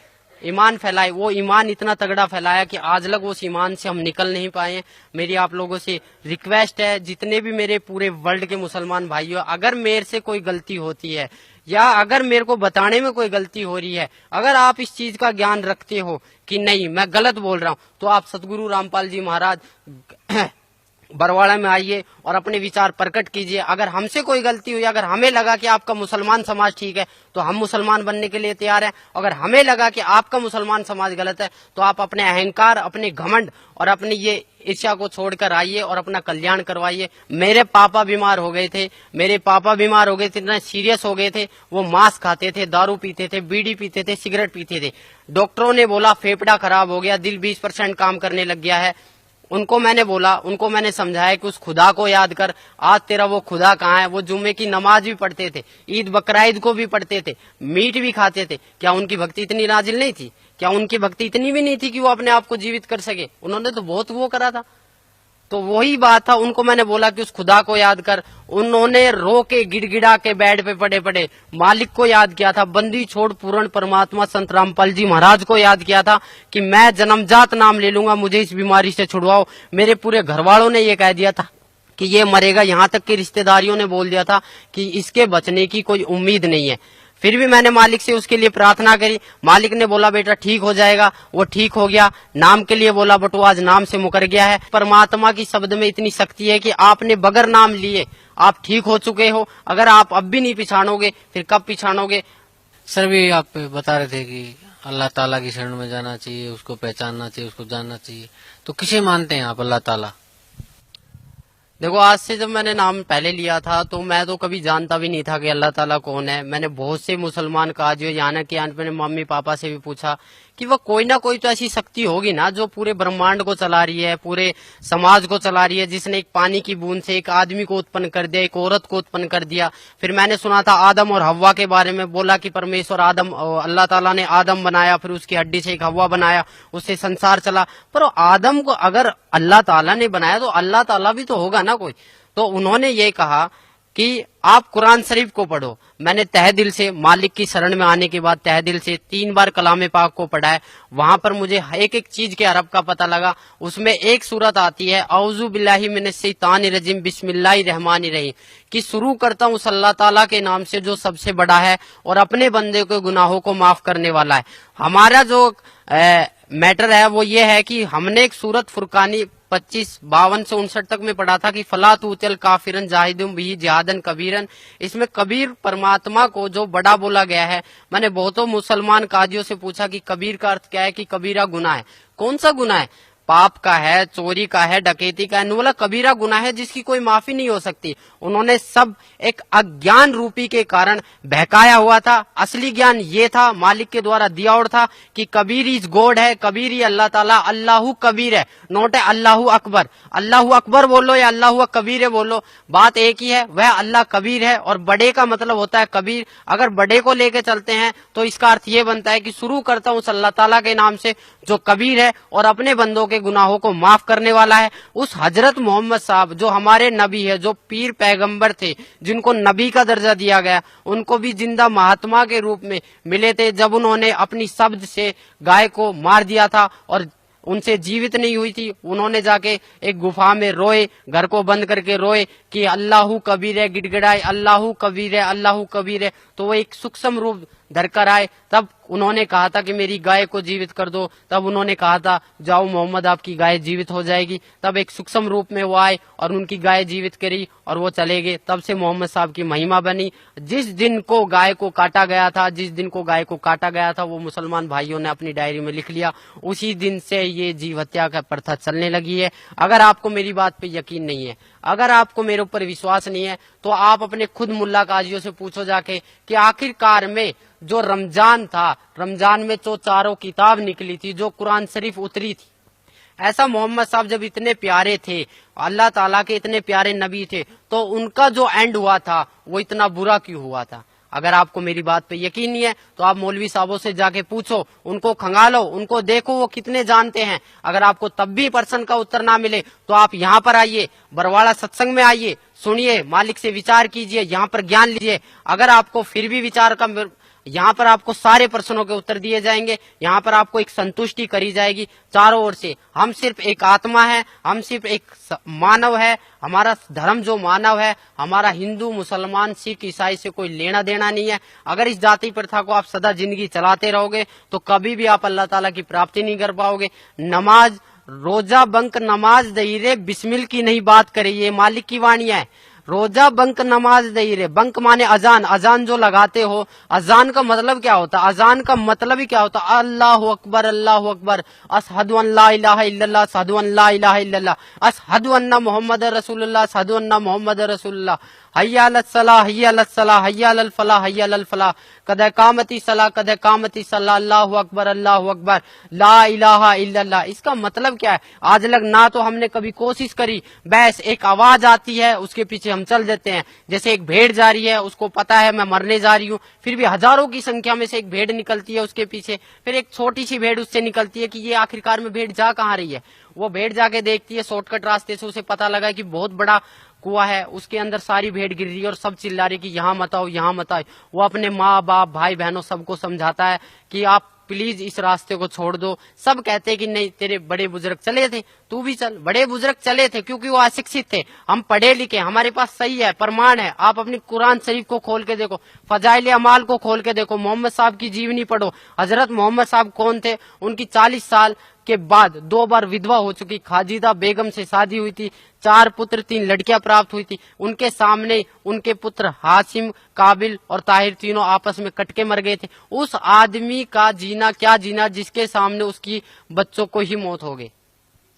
ईमान फैलाए। वो ईमान इतना तगड़ा फैलाया कि आज लग उस ईमान से हम निकल नहीं पाए हैं। मेरी आप लोगों से रिक्वेस्ट है, जितने भी मेरे पूरे वर्ल्ड के मुसलमान भाइयों, अगर मेरे से कोई गलती होती है या अगर मेरे को बताने में कोई गलती हो रही है, अगर आप इस चीज का ज्ञान रखते हो कि नहीं मैं गलत बोल रहा हूं, तो आप सतगुरु रामपाल जी महाराज बरवाड़ा में आइए और अपने विचार प्रकट कीजिए। अगर हमसे कोई गलती हुई, अगर हमें लगा कि आपका मुसलमान समाज ठीक है, तो हम मुसलमान बनने के लिए तैयार हैं। अगर हमें लगा कि आपका मुसलमान समाज गलत है, तो आप अपने अहंकार, अपने घमंड और अपनी ये ईर्ष्या को छोड़कर आइए और अपना कल्याण करवाइए। मेरे पापा बीमार हो गए थे, इतना सीरियस हो गए थे, वो मांस खाते थे, दारू पीते थे, बीड़ी पीते थे, सिगरेट पीते थे। डॉक्टरों ने बोला फेफड़ा खराब हो गया, दिल 20% काम करने लग गया है। उनको मैंने समझाया कि उस खुदा को याद कर, आज तेरा वो खुदा कहाँ है? वो जुम्मे की नमाज भी पढ़ते थे, ईद बकराईद को भी पढ़ते थे, मीट भी खाते थे। क्या उनकी भक्ति इतनी नाजिल नहीं थी? क्या उनकी भक्ति इतनी भी नहीं थी कि वो अपने आप को जीवित कर सके? उन्होंने तो बहुत वो करा था। तो वही बात था, उनको मैंने बोला कि उस खुदा को याद कर। उन्होंने रो के गिड़गिड़ा के बेड पे पड़े पड़े मालिक को याद किया था, बंदी छोड़ पूर्ण परमात्मा संत रामपाल जी महाराज को याद किया था कि मैं जन्मजात नाम ले लूंगा, मुझे इस बीमारी से छुड़वाओ। मेरे पूरे घर वालों ने ये कह दिया था कि ये मरेगा, यहाँ तक कि रिश्तेदारियों ने बोल दिया था कि इसके बचने की कोई उम्मीद नहीं है। फिर भी मैंने मालिक से उसके लिए प्रार्थना करी। मालिक ने बोला बेटा ठीक हो जाएगा, वो ठीक हो गया। नाम के लिए बोला बट वो आज नाम से मुकर गया है। परमात्मा की शब्द में इतनी शक्ति है कि आपने बगैर नाम लिए आप ठीक हो चुके हो। अगर आप अब भी नहीं पिछाड़ोगे फिर कब पिछाड़ोगे? सर भी आप बता रहे थे कि अल्लाह ताला की शरण में जाना चाहिए, उसको पहचानना चाहिए, उसको जानना चाहिए, तो किसे मानते हैं आप अल्लाह ताला? देखो, आज से जब मैंने नाम पहले लिया था तो मैं तो कभी जानता भी नहीं था कि अल्लाह ताला कौन है। मैंने बहुत से मुसलमान काजियों, यहाँ कि मैंने मम्मी पापा से भी पूछा कि वह कोई ना कोई तो ऐसी शक्ति होगी ना जो पूरे ब्रह्मांड को चला रही है, पूरे समाज को चला रही है, जिसने एक पानी की बूंद से एक आदमी को उत्पन्न कर दिया, एक औरत को उत्पन्न कर दिया। फिर मैंने सुना था आदम और हव्वा के बारे में, बोला कि परमेश्वर अल्लाह ताला ने आदम बनाया, फिर उसकी हड्डी से एक हव्वा बनाया, उससे संसार चला। पर आदम को अगर अल्लाह ताला ने बनाया तो अल्लाह ताला भी तो होगा ना कोई। तो उन्होंने ये कहा कि आप कुरान शरीफ को पढ़ो। मैंने तहे दिल से मालिक की शरण में आने के बाद तहे दिल से 3 बार कलाम पाक को पढ़ा है। वहां पर मुझे एक एक चीज के अरब का पता लगा। उसमें एक सूरत आती है औज़ु बिल्लाहि मिनश शैतानिर रजीम बिस्मिल्लाहिर रहमानिर रहीम, कि शुरू करता हूँ अल्लाह ताला के नाम से जो सबसे बड़ा है और अपने बंदे के गुनाहों को माफ करने वाला है। हमारा जो मैटर है वो ये है कि हमने एक सूरत फुरकानी 25-52 से 59 तक में पढ़ा था कि फला तूतिल काफिरन जाहिदुम बिही जिहादन कबीरन। इसमें कबीर परमात्मा को जो बड़ा बोला गया है। मैंने बहुतों मुसलमान काजियों से पूछा कि कबीर का अर्थ क्या है, कि कबीरा गुनाह है। कौन सा गुनाह है? पाप का है, चोरी का है, डकैती का है। बोला कबीरा गुनाह है जिसकी कोई माफी नहीं हो सकती। उन्होंने सब एक अज्ञान रूपी के कारण बहकाया हुआ था। असली ज्ञान ये था, मालिक के द्वारा दिया और था कि कबीर इज गॉड है, कबीर ही अल्लाह ताला, अल्लाहु कबीर है, नोट है अल्लाहु अकबर। अल्लाहु अकबर बोलो या अल्लाहु कबीर है बोलो, बात एक ही है, वह अल्लाह कबीर है। और बड़े का मतलब होता है कबीर। अगर बड़े को लेके चलते हैं तो इसका अर्थ ये बनता है कि शुरू करता हूँ अल्लाह ताला के नाम से जो कबीर है और अपने बंदों के गुनाहों को माफ करने वाला है। उस हजरत मोहम्मद साहब जो हमारे नबी है, जो पीर पैगंबर थे, जिनको नबी का दर्जा दिया गया, उनको भी जिंदा महात्मा के रूप में मिले थे जब उन्होंने अपनी शब्द से गाय को मार दिया था और उनसे जीवित नहीं हुई थी। उन्होंने जाके एक गुफा में रोए, घर को बंद करके रोए कि अल्लाहू कबीर है, गिड़गिड़ाए अल्लाहू कबीर है, अल्लाहू कबीर है। तो वो एक सूक्ष्म रूप धर कर आए। तब उन्होंने कहा था कि मेरी गाय को जीवित कर दो। तब उन्होंने कहा था जाओ मोहम्मद आपकी गाय जीवित हो जाएगी। तब एक सूक्ष्म रूप में वो आए और उनकी गाय जीवित करी और वो चले गए। तब से मोहम्मद साहब की महिमा बनी। जिस दिन को गाय को काटा गया था, जिस दिन को गाय को काटा गया था, वो मुसलमान भाइयों ने अपनी डायरी में लिख लिया। उसी दिन से ये जीव हत्या का प्रथा चलने लगी है। अगर आपको मेरी बात पे यकीन नहीं है, अगर आपको मेरे ऊपर विश्वास नहीं है, तो आप अपने खुद मुल्ला काजियों से पूछो जाके कि आखिरकार में जो रमजान था, रमजान में जो चारों किताब निकली थी, जो कुरान शरीफ उतरी थी, ऐसा मोहम्मद साहब जब इतने प्यारे थे, अल्लाह ताला के इतने प्यारे नबी थे, तो उनका जो एंड हुआ था वो इतना बुरा क्यों हुआ था? अगर आपको मेरी बात पे यकीन नहीं है तो आप मौलवी साहबों से जाके पूछो, उनको खंगालो, उनको देखो वो कितने जानते हैं। अगर आपको तब भी प्रश्न का उत्तर ना मिले तो आप यहाँ पर आइए, बरवाड़ा सत्संग में आइए, सुनिए, मालिक से विचार कीजिए, यहाँ पर ज्ञान लीजिए। अगर आपको फिर भी विचार का, यहाँ पर आपको सारे प्रश्नों के उत्तर दिए जाएंगे, यहाँ पर आपको एक संतुष्टि करी जाएगी चारों ओर से। हम सिर्फ एक आत्मा है, हम सिर्फ एक मानव है, हमारा धर्म जो मानव है, हमारा हिंदू मुसलमान सिख ईसाई से कोई लेना देना नहीं है। अगर इस जाति प्रथा को आप सदा जिंदगी चलाते रहोगे तो कभी भी आप अल्लाह ताला की प्राप्ति नहीं कर पाओगे। नमाज रोजा बंक नमाज दहीरे बिस्मिल की नहीं बात करे, ये मालिक की वाणी है। रोजा बंक नमाज दहीरे, बंक माने अजान, अजान जो लगाते हो, अजान का मतलब क्या होता? अजान का मतलब ही क्या होता? अल्लाहु अकबर, अल्लाहु अकबर, अशहदु अन ला इलाहा इल्लल्लाह, अशहदु अन ला इलाहा इल्लल्लाह, अशहदु अन्ना मुहम्मद रसूलुल्लाह, अशहदु अन्ना मुहम्मद रसूलुल्लाह, हय्या अलस सलाह, हय्या अलस सलाह, हय्या अलल फलाह, हय्या अलल फलाह, कद कामती सलाह, कद कामती सलाह, अल्लाहु अकबर, अल्लाहु अकबर, ला इलाहा इल्लल्लाह। इसका मतलब क्या है? आज लग ना तो हमने कभी कोशिश करी, बस एक आवाज आती है उसके पीछे हम चल देते हैं। जैसे एक भेड़ जा रही है, उसको पता है मैं मरने जा रही हूँ, फिर भी हजारों की संख्या में से एक भेड़ निकलती है उसके पीछे, फिर एक छोटी सी भेड़ उससे निकलती है कि ये आखिरकार में भेड़ जा कहाँ रही है। वो भेड़ जाके देखती है शॉर्टकट रास्ते से, उसे पता लगा कि बहुत बड़ा कुआं है, उसके अंदर सारी भेड़ गिर रही है और सब चिल्ला रही कि यहाँ मत आओ, यहाँ मत आओ। वो अपने माँ बाप भाई बहनों सबको समझाता है कि आप प्लीज इस रास्ते को छोड़ दो। सब कहते हैं कि नहीं, तेरे बड़े बुजुर्ग चले थे, तू भी चल। बड़े बुजुर्ग चले थे क्योंकि वो अशिक्षित थे, हम पढ़े लिखे, हमारे पास सही है, प्रमाण है। आप अपनी कुरान शरीफ को खोल के देखो, फजाइल अमाल को खोल के देखो, मोहम्मद साहब की जीवनी पढ़ो। हजरत मोहम्मद साहब कौन थे? उनकी 40 साल के बाद 2 बार विधवा हो चुकी खाजिदा बेगम से शादी हुई थी, 4 पुत्र 3 लड़कियां प्राप्त हुई थी। उनके सामने उनके पुत्र हाशिम, काबिल और ताहिर तीनों आपस में कट के मर गए थे। उस आदमी का जीना क्या जीना जिसके सामने उसकी बच्चों को ही मौत हो गई।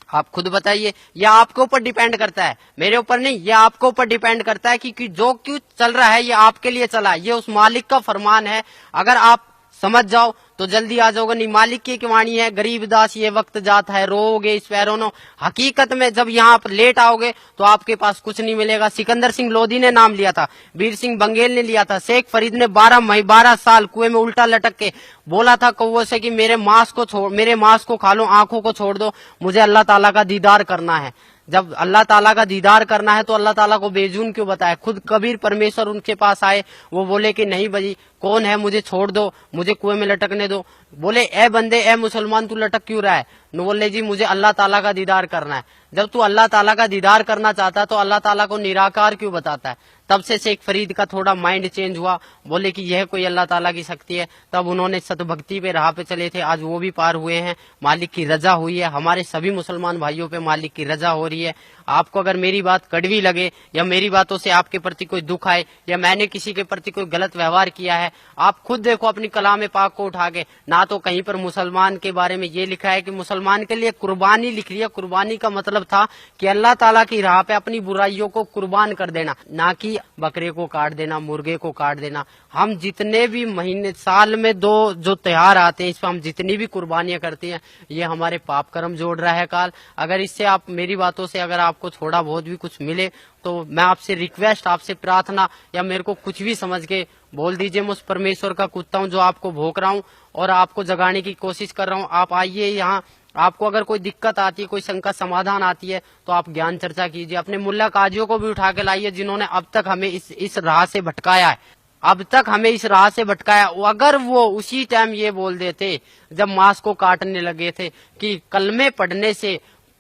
आप खुद बताइए, यह आपके ऊपर डिपेंड करता है, मेरे ऊपर नहीं, यह आपके ऊपर डिपेंड करता है कि जो क्यों चल रहा है ये आपके लिए चला है, ये उस मालिक का फरमान है। अगर आप समझ जाओ तो जल्दी आ जाओगे। नहीं, मालिक की वाणी है, गरीब दास ये वक्त जाता है, रोओगे इस पैरों। हकीकत में जब यहाँ पर लेट आओगे तो आपके पास कुछ नहीं मिलेगा। सिकंदर सिंह लोधी ने नाम लिया था, वीर सिंह बंगेल ने लिया था, शेख फरीद ने 12 साल कुएं में उल्टा लटक के बोला था कौवों से कि मेरे मांस को खा लो, आंखों को छोड़ दो, मुझे अल्लाह ताला का दीदार करना है। जब अल्लाह ताला का दीदार करना है तो अल्लाह ताला को बेजून क्यों बताए? खुद कबीर परमेश्वर उनके पास आए, वो बोले कि नहीं भाई कौन है, मुझे छोड़ दो, मुझे कुएं में लटकने दो। बोले ए बंदे, ए मुसलमान, तू लटक क्यों रहा है? न बोले जी मुझे अल्लाह ताला का दीदार करना है। जब तू अल्लाह ताला का दीदार करना चाहता है तो अल्लाह ताला को निराकार क्यों बताता है? तब से शेख फरीद का थोड़ा माइंड चेंज हुआ, बोले कि यह कोई अल्लाह ताला की शक्ति है। तब उन्होंने सतभक्ति पे राह पे चले थे, आज वो भी पार हुए हैं, मालिक की रजा हुई है। हमारे सभी मुसलमान भाइयों पे मालिक की रजा हो रही है। आपको अगर मेरी बात कड़वी लगे या मेरी बातों से आपके प्रति कोई दुख आए या मैंने किसी के प्रति कोई गलत व्यवहार किया है, आप खुद देखो अपनी कलाम पाक को उठा के, ना तो कहीं पर मुसलमान के बारे में ये लिखा है कि मुसलमान के लिए कुर्बानी लिख रही है। कुर्बानी का मतलब था कि अल्लाह ताला की राह पे अपनी बुराइयों को कुर्बान कर देना, ना कि बकरे को काट देना, मुर्गे को काट देना। हम जितने भी महीने साल में 2 जो त्योहार आते हैं, इस पर हम जितनी भी कुर्बानियां करते हैं, ये हमारे पाप कर्म जोड़ रहा है काल। अगर इससे आप मेरी बातों से अगर आपको थोड़ा बहुत भी कुछ मिले तो मैं आपसे रिक्वेस्ट, आपसे प्रार्थना या मेरे को कुछ भी समझ के बोल दीजिए। मैं उस परमेश्वर का कुत्ता हूँ जो आपको भोंक रहा हूँ और आपको जगाने की कोशिश कर रहा हूँ। आप आइए यहाँ आपको अगर कोई दिक्कत आती है, कोई शंका समाधान आती है, तो आप ज्ञान चर्चा कीजिए। अपने मुल्ला काजियों को भी उठा के लाइए जिन्होंने अब तक हमें इस राह से भटकाया है, अब तक हमें इस राह से भटकाया। अगर वो उसी टाइम ये बोल देते जब मांस को काटने लगे थे कि कलमे पढ़ने से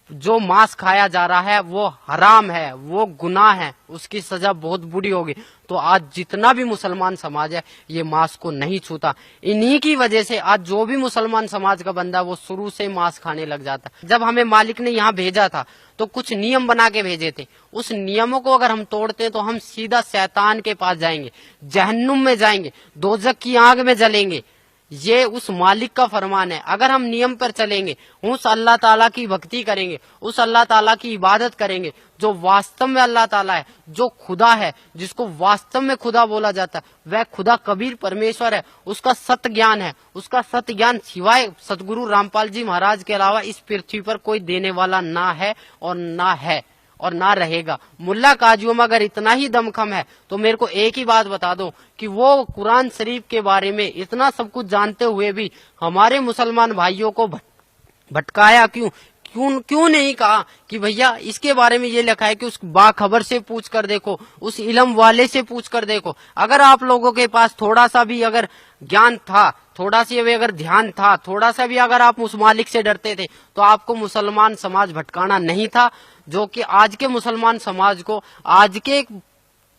जो मांस खाया जा रहा है वो हराम है, वो गुनाह है, उसकी सजा बहुत बुरी होगी, तो आज जितना भी मुसलमान समाज है ये मांस को नहीं छूता। इन्हीं की वजह से आज जो भी मुसलमान समाज का बंदा वो शुरू से मांस खाने लग जाता। जब हमें मालिक ने यहाँ भेजा था तो कुछ नियम बना के भेजे थे, उस नियमों को अगर हम तोड़ते हैं तो हम सीधा शैतान के पास जाएंगे, जहन्नुम में जाएंगे, दोजख की आग में जलेंगे। ये उस मालिक का फरमान है। अगर हम नियम पर चलेंगे, उस अल्लाह ताला की भक्ति करेंगे, उस अल्लाह ताला की इबादत करेंगे जो वास्तव में अल्लाह ताला है, जो खुदा है, जिसको वास्तव में खुदा बोला जाता है, वह खुदा कबीर परमेश्वर है, उसका सत्य ज्ञान है। उसका सत्य ज्ञान सिवाय सतगुरु रामपाल जी महाराज के अलावा इस पृथ्वी पर कोई देने वाला ना है और ना रहेगा। मुल्ला काजियों में अगर इतना ही दमखम है तो मेरे को एक ही बात बता दो कि वो कुरान शरीफ के बारे में इतना सब कुछ जानते हुए भी हमारे मुसलमान भाइयों को भटकाया क्यों नहीं कहा कि भैया इसके बारे में ये लिखा है कि उस बाखबर से पूछ कर देखो, उस इल्म वाले से पूछ कर देखो। अगर आप लोगों के पास थोड़ा सा भी अगर ज्ञान था, थोड़ा सा भी अगर ध्यान था, थोड़ा सा भी अगर आप उस मालिक से डरते थे तो आपको मुसलमान समाज भटकाना नहीं था, जो कि आज के मुसलमान समाज को, आज के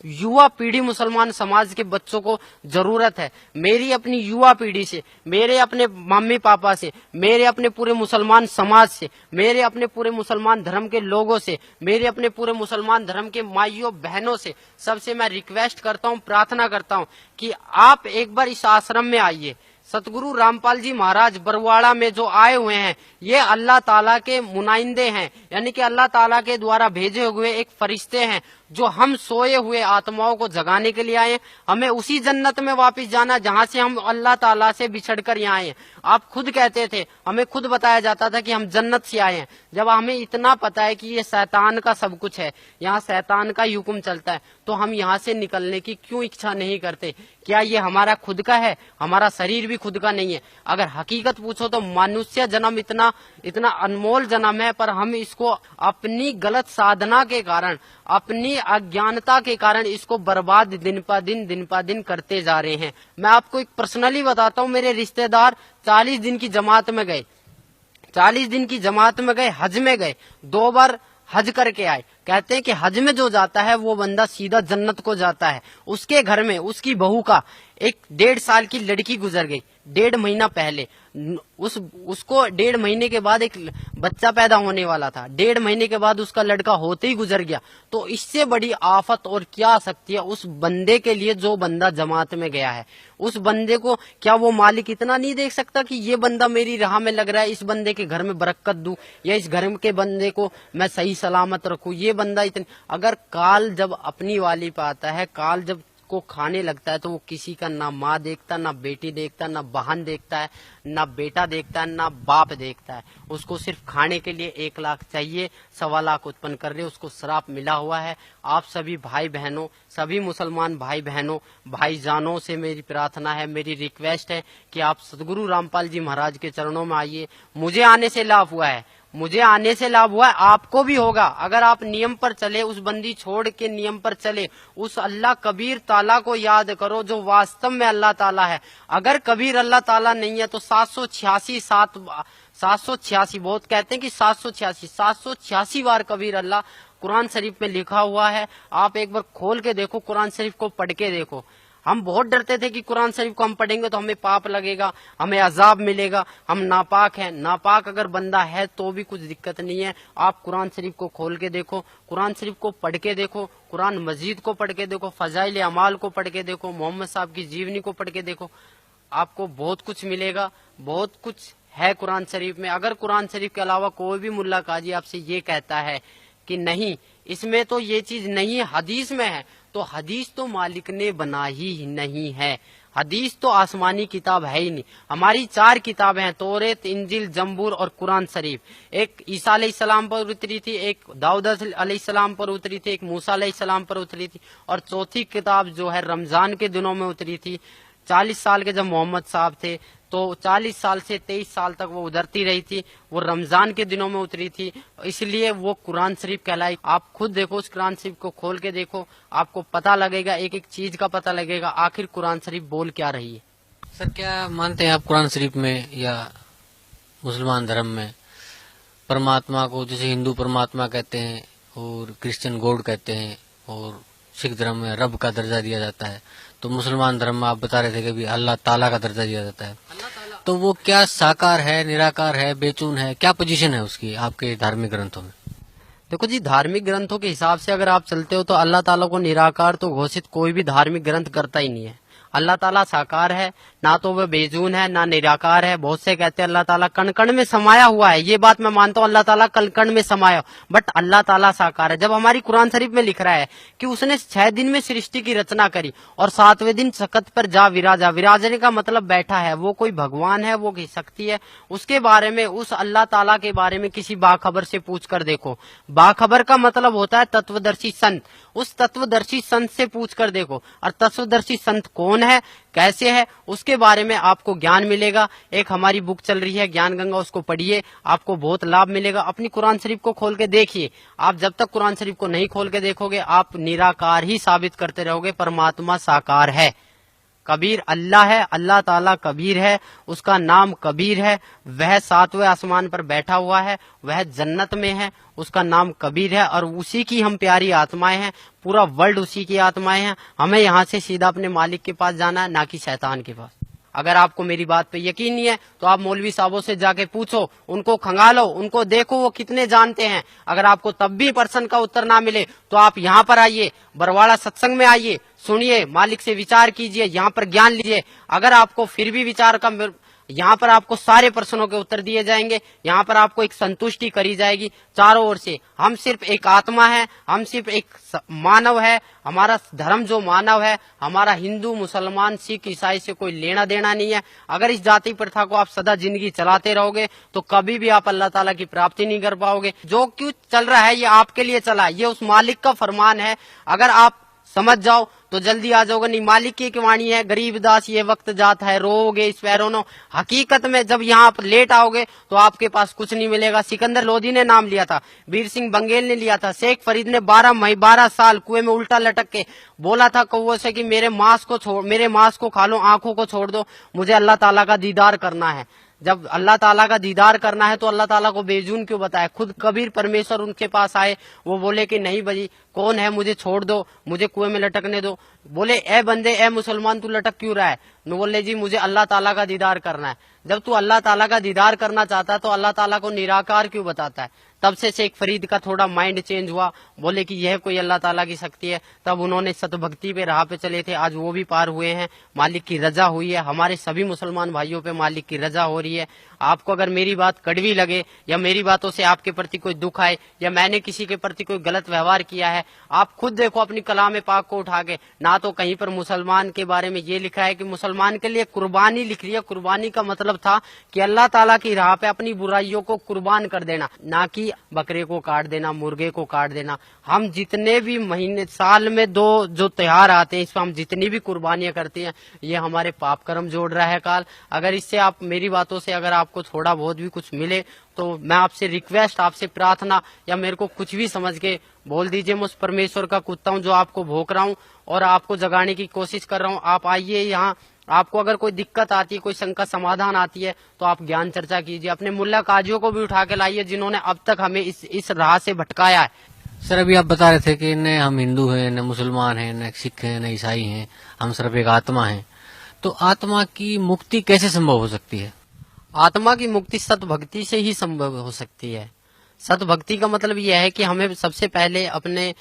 युवा पीढ़ी मुसलमान समाज के बच्चों को जरूरत है। मेरी अपनी युवा पीढ़ी से, मेरे अपने मम्मी पापा से, मेरे अपने पूरे मुसलमान समाज से, मेरे अपने पूरे मुसलमान धर्म के लोगों से, मेरे अपने पूरे मुसलमान धर्म के माइयों बहनों से, सबसे मैं रिक्वेस्ट करता हूँ, प्रार्थना करता हूँ कि आप एक बार इस आश्रम में आइए। सतगुरु रामपाल जी महाराज बरवाड़ा में जो आए हुए हैं ये अल्लाह ताला के मुनाइंदे हैं, यानी कि अल्लाह ताला के द्वारा भेजे हुए एक फरिश्ते हैं जो हम सोए हुए आत्माओं को जगाने के लिए आए हैं। हमें उसी जन्नत में वापस जाना जहां से हम अल्लाह ताला से बिछड़कर यहाँ आए हैं। आप खुद कहते थे, हमें खुद बताया जाता था कि हम जन्नत से आए हैं। जब हमें इतना पता है कि ये शैतान का सब कुछ है, यहाँ शैतान का हुक्म चलता है, तो हम यहाँ से निकलने की क्यों इच्छा नहीं करते? क्या ये हमारा खुद का है? हमारा शरीर भी खुद का नहीं है। अगर हकीकत पूछो तो मनुष्य जन्म इतना अनमोल जन्म है, पर हम इसको अपनी गलत साधना के कारण, अपनी अज्ञानता के कारण इसको बर्बाद दिन पा दिन करते जा रहे हैं। मैं आपको एक पर्सनली बताता हूँ, मेरे रिश्तेदार 40 दिन की जमात में गए, 40 दिन की जमात में गए, हज में गए, 2 बार हज करके आए। कहते हैं कि हज में जो जाता है वो बंदा सीधा जन्नत को जाता है। उसके घर में उसकी बहू का एक 1.5 साल की लड़की गुजर गई, 1.5 महीना पहले। उसको 1.5 महीने के बाद एक बच्चा पैदा होने वाला था, 1.5 महीने के बाद उसका लड़का होते ही गुजर गया। तो इससे बड़ी आफत और क्या आ सकती है उस बंदे के लिए जो बंदा जमात में गया है? उस बंदे को क्या वो मालिक इतना नहीं देख सकता कि ये बंदा मेरी राह में लग रहा है, इस बंदे के घर में बरकत दूं या इस घर के बंदे को मैं सही सलामत रखूं? ये बंदा इतनी, अगर काल जब अपनी वाली पे आता है, काल जब को खाने लगता है तो वो किसी का ना माँ देखता, ना बेटी देखता, ना बहन देखता है, ना बेटा देखता है, ना बाप देखता है। उसको सिर्फ खाने के लिए 1 लाख चाहिए, 1.25 लाख उत्पन्न कर ले, उसको श्राप मिला हुआ है। आप सभी भाई बहनों, सभी मुसलमान भाई बहनों, भाईजानों से मेरी प्रार्थना है, मेरी रिक्वेस्ट है कि आप सतगुरु रामपाल जी महाराज के चरणों में आइए। मुझे आने से लाभ हुआ है, मुझे आने से लाभ हुआ है, आपको भी होगा अगर आप नियम पर चले, उस बंदी छोड़ के नियम पर चले, उस अल्लाह कबीर ताला को याद करो जो वास्तव में अल्लाह ताला है। अगर कबीर अल्लाह ताला नहीं है तो 786 बहुत कहते हैं कि 786 बार कबीर अल्लाह कुरान शरीफ में लिखा हुआ है। आप एक बार खोल के देखो, कुरान शरीफ को पढ़ के देखो। हम बहुत डरते थे कि कुरान शरीफ को हम पढ़ेंगे तो हमें पाप लगेगा, हमें अजाब मिलेगा, हम नापाक हैं। नापाक अगर बंदा है तो भी कुछ दिक्कत नहीं है। आप कुरान शरीफ को खोल के देखो, कुरान शरीफ को पढ़ के देखो, कुरान मजीद को पढ़ के देखो, फजाइल अमाल को पढ़ के देखो, मोहम्मद साहब की जीवनी को पढ़ के देखो, आपको बहुत कुछ मिलेगा। बहुत कुछ है कुरान शरीफ में। अगर कुरान शरीफ के अलावा कोई भी मुल्ला काजी आपसे ये कहता है कि नहीं इसमें तो ये चीज नहीं है, हदीस में है, तो हदीस तो मालिक ने बनाई ही नहीं है। हदीस तो आसमानी किताब है ही नहीं। हमारी 4 किताबें हैं, तौरेत, इंजिल, जंबूर और कुरान शरीफ। एक ईसा अलैहिस्सलाम पर उतरी थी, एक दाऊद अलैहिस्सलाम पर उतरी थी, एक मूसा अलैहिस्सलाम पर उतरी थी, और चौथी किताब जो है रमजान के दिनों में उतरी थी। 40 साल के जब मोहम्मद साहब थे तो 40 साल से 23 साल तक वो उतरती रही थी। वो रमजान के दिनों में उतरी थी, इसलिए वो कुरान शरीफ कहलाई। आप खुद देखो, उस कुरान शरीफ को खोल के देखो, आपको पता लगेगा, एक एक चीज का पता लगेगा आखिर कुरान शरीफ बोल क्या रही है। सर, क्या मानते हैं आप कुरान शरीफ में या मुसलमान धर्म में परमात्मा को, जैसे हिंदू परमात्मा कहते हैं और क्रिश्चियन गॉड कहते हैं, और सिख धर्म में रब का दर्जा दिया जाता है, तो मुसलमान धर्म में आप बता रहे थे कि भी अल्लाह ताला का दर्जा दिया जाता है, तो वो क्या साकार है, निराकार है, बेचून है, क्या पोजीशन है उसकी आपके धार्मिक ग्रंथों में? देखो जी, धार्मिक ग्रंथों के हिसाब से अगर आप चलते हो तो अल्लाह ताला को निराकार तो घोषित कोई भी धार्मिक ग्रंथ करता ही नहीं है। अल्लाह ताला साकार है, ना तो वह बेजून है ना निराकार है। बहुत से कहते हैं अल्लाह ताला कण कण में समाया हुआ है, ये बात मैं मानता हूँ, अल्लाह ताला कण कण में समाया, बट अल्लाह ताला साकार है। जब हमारी कुरान शरीफ में लिख रहा है कि उसने 6 दिन में सृष्टि की रचना करी और 7वें दिन सकत पर जा विराजा, विराजने का मतलब बैठा है, वो कोई भगवान है, वो कोई शक्ति है, उसके बारे में, उस अल्लाह ताला के बारे में किसी बाखबर से पूछ कर देखो। बाखबर का मतलब होता है तत्वदर्शी संत, उस तत्वदर्शी संत से पूछ कर देखो। और तत्वदर्शी संत कौन है, कैसे है, उसके बारे में आपको ज्ञान मिलेगा। एक हमारी बुक चल रही है ज्ञान गंगा, उसको पढ़िए, आपको बहुत लाभ मिलेगा। अपनी कुरान शरीफ को खोल के देखिए। आप जब तक कुरान शरीफ को नहीं खोल के देखोगे, आप निराकार ही साबित करते रहोगे। परमात्मा साकार है, कबीर अल्लाह है, अल्लाह ताला कबीर है, उसका नाम कबीर है। वह 7वें आसमान पर बैठा हुआ है, वह जन्नत में है, उसका नाम कबीर है, और उसी की हम प्यारी आत्माएं हैं। पूरा वर्ल्ड उसी की आत्माएं हैं। हमें यहाँ से सीधा अपने मालिक के पास जाना है, ना कि शैतान के पास। अगर आपको मेरी बात पे यकीन नहीं है तो आप मौलवी साहबों से जाके पूछो, उनको खंगालो, उनको देखो वो कितने जानते हैं। अगर आपको तब भी प्रश्न का उत्तर ना मिले तो आप यहाँ पर आइए, बरवाड़ा सत्संग में आइए, सुनिए, मालिक से विचार कीजिए, यहाँ पर ज्ञान लीजिए। अगर आपको फिर भी विचार का, यहाँ पर आपको सारे प्रश्नों के उत्तर दिए जाएंगे। यहाँ पर आपको एक संतुष्टि करी जाएगी चारों ओर से। हम सिर्फ एक आत्मा है, हम सिर्फ एक मानव है। हमारा धर्म जो मानव है, हमारा हिंदू, मुसलमान, सिख, ईसाई से कोई लेना देना नहीं है। अगर इस जाति प्रथा को आप सदा जिंदगी चलाते रहोगे तो कभी भी आप अल्लाह ताला की प्राप्ति नहीं कर पाओगे। जो क्यों चल रहा है ये आपके लिए चला है, ये उस मालिक का फरमान है। अगर आप समझ जाओ तो जल्दी आ जाओगे। नहीं, मालिक की वाणी है, गरीब दास ये वक्त जाता है, रोओगे इस पैरों। हकीकत में जब यहाँ पर लेट आओगे तो आपके पास कुछ नहीं मिलेगा। सिकंदर लोधी ने नाम लिया था, वीर सिंह बंगेल ने लिया था, शेख फरीद ने 12 साल कुएं में उल्टा लटक के बोला था कौवों से कि मेरे मांस को खा लो, आंखों को छोड़ दो, मुझे अल्लाह ताला का दीदार करना है। जब अल्लाह ताला का दीदार करना है तो अल्लाह ताला को बेजून क्यों बताए? खुद कबीर परमेश्वर उनके पास आए, वो बोले कि नहीं भाई, कौन है, मुझे छोड़ दो, मुझे कुएं में लटकने दो। बोले ए बंदे, ए मुसलमान, तू लटक क्यों रहा है? न बोले जी मुझे अल्लाह ताला का दीदार करना है। जब तू अल्लाह ताला का दीदार करना चाहता है तो अल्लाह ताला को निराकार क्यों बताता है? तब से शेख फरीद का थोड़ा माइंड चेंज हुआ, बोले कि यह कोई अल्लाह ताला की शक्ति है। तब उन्होंने सतभक्ति पे राह पे चले थे, आज वो भी पार हुए हैं, मालिक की रजा हुई है। हमारे सभी मुसलमान भाइयों पे मालिक की रजा हो रही है। आपको अगर मेरी बात कड़वी लगे या मेरी बातों से आपके प्रति कोई दुख आए या मैंने किसी के प्रति कोई गलत व्यवहार किया है, आप खुद देखो अपनी कलाम पाक को उठा के। ना तो कहीं पर मुसलमान के बारे में ये लिखा है कि मुसलमान के लिए कुर्बानी लिख रही है। कुर्बानी का मतलब था कि अल्लाह ताला की राह पे अपनी बुराइयों को कुर्बान कर देना, ना कि बकरे को काट देना, मुर्गे को काट देना। हम जितने भी महीने, साल में 2 जो त्योहार आते हैं, इसमें हम जितनी भी कुर्बानियां करते हैं, ये हमारे पाप कर्म जोड़ रहा है काल। अगर इससे आप मेरी बातों से अगर आपको थोड़ा बहुत भी कुछ मिले तो मैं आपसे रिक्वेस्ट, आपसे प्रार्थना, या मेरे को कुछ भी समझ के बोल दीजिए। मैं उस परमेश्वर का कुत्ता हूँ जो आपको भोंक रहा हूँ और आपको जगाने की कोशिश कर रहा हूँ। आप आइए यहाँ, आपको अगर कोई दिक्कत आती है, कोई शंका समाधान आती है तो आप ज्ञान चर्चा कीजिए। अपने मुल्ला काजियों को भी उठा के लाइए जिन्होंने अब तक हमें इस राह से भटकाया है। सर, अभी आप बता रहे थे कि न हम हिंदू हैं, न मुसलमान हैं, न सिख हैं, न ईसाई हैं, हम सिर्फ एक आत्मा हैं। तो आत्मा की मुक्ति कैसे संभव हो सकती है? आत्मा की मुक्ति सतभक्ति से ही संभव हो सकती है। सतभक्ति का मतलब यह है कि हमें सबसे पहले अपने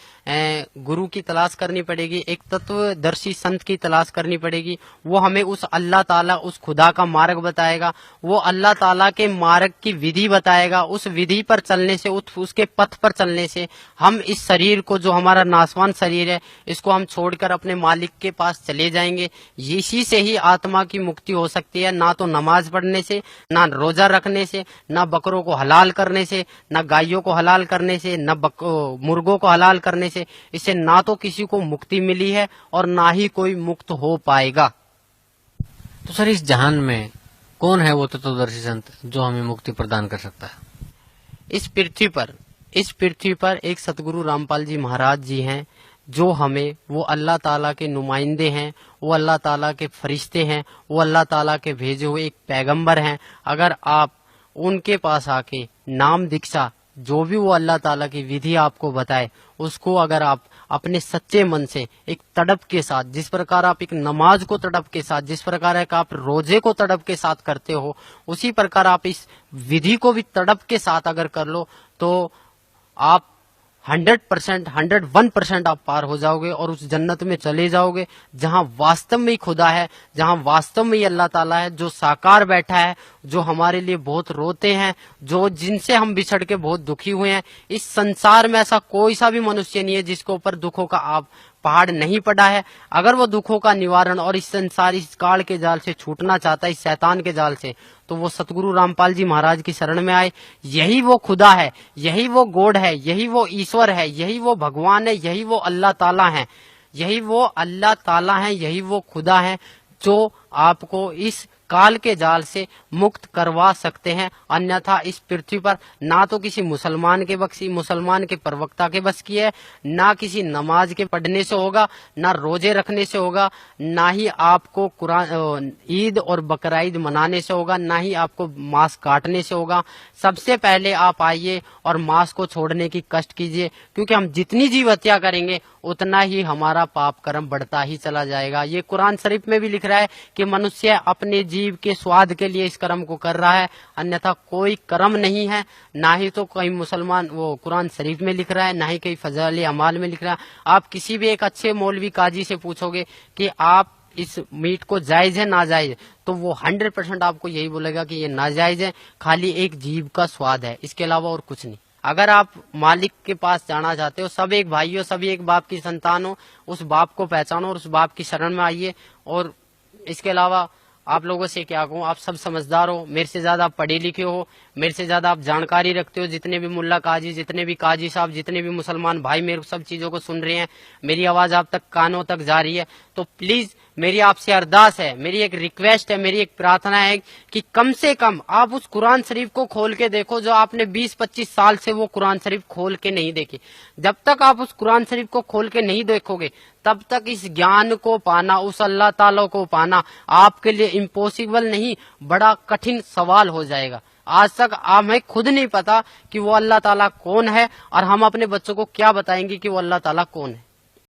गुरु की तलाश करनी पड़ेगी, एक तत्वदर्शी संत की तलाश करनी पड़ेगी। वो हमें उस अल्लाह ताला, उस खुदा का मार्ग बताएगा, वो अल्लाह ताला के मार्ग की विधि बताएगा। उस विधि पर चलने से, उसके पथ पर चलने से हम इस शरीर को, जो हमारा नासवान शरीर है, इसको हम छोड़कर अपने मालिक के पास चले जाएंगे। इसी से ही आत्मा की मुक्ति हो सकती है। ना तो नमाज पढ़ने से, ना रोजा रखने से, ना बकरों को हलाल करने से, ना गायों को हलाल करने से, न मुर्गों को हलाल करने से। इससे ना तो किसी को मुक्ति मिली है और ना ही कोई मुक्त हो पाएगा। तो सर, इस जहान में कौन है वो तत्वदर्शी संत जो हमें मुक्ति प्रदान कर सकता है? इस पृथ्वी पर एक सतगुरु रामपाल जी महाराज जी हैं, जो हमें, वो अल्लाह ताला के नुमाइंदे हैं, वो अल्लाह ताला के फरिश्ते हैं, वो अल्लाह ताला के भेजे हुए एक पैगंबर हैं। अगर आप उनके पास आके नाम दीक्षा, जो भी वो अल्लाह ताला की विधि आपको बताए, उसको अगर आप अपने सच्चे मन से एक तड़प के साथ, जिस प्रकार आप एक नमाज को तड़प के साथ, जिस प्रकार एक आप रोजे को तड़प के साथ करते हो, उसी प्रकार आप इस विधि को भी तड़प के साथ अगर कर लो, तो आप 100%, 101% आप पार हो जाओगे और उस जन्नत में चले जाओगे जहां वास्तव में ही खुदा है, जहां वास्तव में ही अल्लाह ताला है, जो साकार बैठा है, जो हमारे लिए बहुत रोते हैं, जो जिनसे हम बिछड़ के बहुत दुखी हुए हैं। इस संसार में ऐसा कोई सा भी मनुष्य नहीं है जिसके ऊपर दुखों का आप पहाड़ नहीं पड़ा है। अगर वो दुखों का निवारण और इस संसार, इस काल के जाल से छूटना चाहता है, इस शैतान के जाल से, तो वो सतगुरु रामपाल जी महाराज की शरण में आए। यही वो खुदा है, यही वो गॉड है, यही वो ईश्वर है, यही वो भगवान है, यही वो अल्लाह ताला है, यही वो अल्लाह ताला है, यही वो खुदा है जो आपको इस काल के जाल से मुक्त करवा सकते हैं। अन्यथा इस पृथ्वी पर ना तो किसी मुसलमान के प्रवक्ता के बस की है, ना किसी नमाज के पढ़ने से होगा, ना रोजे रखने से होगा, ना ही आपको कुरान, ईद और बकरा ईद मनाने से होगा, ना ही आपको मांस काटने से होगा। सबसे पहले आप आइए और मांस को छोड़ने की कष्ट कीजिए, क्योंकि हम जितनी जीव हत्या करेंगे उतना ही हमारा पाप कर्म बढ़ता ही चला जाएगा। ये कुरान शरीफ में भी लिख रहा है कि मनुष्य अपने जीव के स्वाद के लिए इस कर्म को कर रहा है, अन्यथा कोई कर्म नहीं है। ना ही तो कहीं मुसलमान वो कुरान शरीफ में लिख रहा है, ना ही कहीं फजाइल अमाल में लिख रहा है। आप किसी भी एक अच्छे मौलवी काजी से पूछोगे कि आप इस मीट को जायज है नाजायज, तो वो 100% आपको यही बोलेगा कि ये नाजायज है, खाली एक जीव का स्वाद है, इसके अलावा और कुछ नहीं। अगर आप मालिक के पास जाना चाहते हो, सब एक भाई हो, सभी एक बाप की संतान हो, उस बाप को पहचानो और उस बाप की शरण में आइए। और इसके अलावा आप लोगों से क्या कहूँ, आप सब समझदार हो, मेरे से ज्यादा आप पढ़े लिखे हो, मेरे से ज्यादा आप जानकारी रखते हो। जितने भी मुल्ला काजी, जितने भी काजी साहब, जितने भी मुसलमान भाई मेरे सब चीजों को सुन रहे हैं, मेरी आवाज आप तक कानों तक जा रही है, तो प्लीज मेरी आपसे अरदास है, मेरी एक रिक्वेस्ट है, मेरी एक प्रार्थना है कि कम से कम आप उस कुरान शरीफ को खोल के देखो, जो आपने 20-25 साल से वो कुरान शरीफ खोल के नहीं देखी। जब तक आप उस कुरान शरीफ को खोल के नहीं देखोगे, तब तक इस ज्ञान को पाना, उस अल्लाह ताला को पाना आपके लिए इम्पॉसिबल नहीं, बड़ा कठिन सवाल हो जाएगा। आज तक हमें खुद नहीं पता कि वो अल्लाह ताला कौन है, और हम अपने बच्चों को क्या बताएंगे कि वो अल्लाह ताला कौन है।